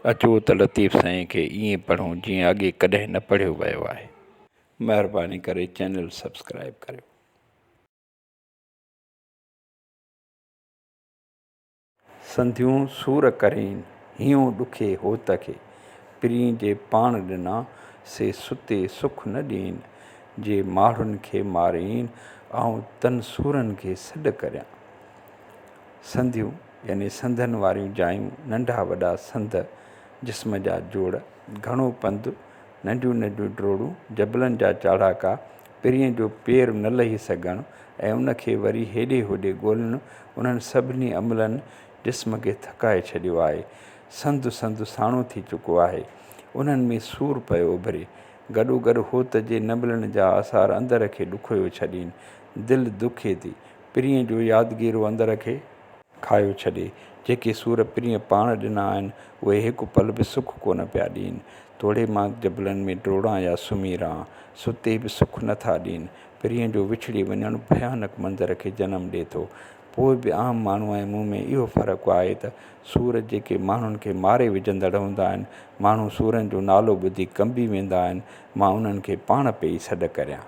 अचो त लतीफ़ साईं खे ईअं पढ़ूं जीअं अॻे कॾहिं न पढ़ियो वियो आहे। महिरबानी करे चैनल सब्सक्राइब करियो। संधियूं सूर करीन हियूं ॾुखे होत खे, पिरीं जे पाण ॾिना से सुते सुख न ॾीन। जे माण्हुनि खे मारीन ऐं तन सूरनि खे सॾु करियां। संधियूं यानी संधनि वारियूं जायूं, नंढा वॾा संध, जिस्म जा जोड़, घणो पंधु, नंढियूं नंढियूं ड्रोड़ूं, जबलनि जा चाढ़ाका, पिरीं जो पेर न लही सघणु ऐं उनखे वरी हेॾे होॾे ॻोल्हणु, उन्हनि सभिनी अमलनि जिस्म खे थकाए छॾियो आहे। संधु संधु साणो थी चुको आहे, उन्हनि में सूर पियो उभरे। गॾोगॾु होत जे न मिलण जा आसार अंदर खे ॾुखोयो छॾीनि। दिलि दुखे थी, पिरीं जो यादगीरो अंदर खे खायो छॾे। जेके सूर पिरीं पाण ॾिना आहिनि उहे हिकु पल बि सुख कोन पिया ॾीनि। तोड़े मां जबलनि में ड्रोड़ां या सुम्ही रहां, सुते बि सुख नथा ॾीनि। पिरीं जो विछड़ी वञणु भयानक मंज़र खे जनमु ॾिए थो। पोइ बि आम माण्हूअ ऐं मूं में इहो फ़र्क़ु आहे त सूर जेके माण्हुनि खे मारे विझंदड़ हूंदा आहिनि, माण्हू सूरनि जो नालो ॿुधी कंबी वेंदा आहिनि। मां उन्हनि खे पाण पे ई सॾु करियां।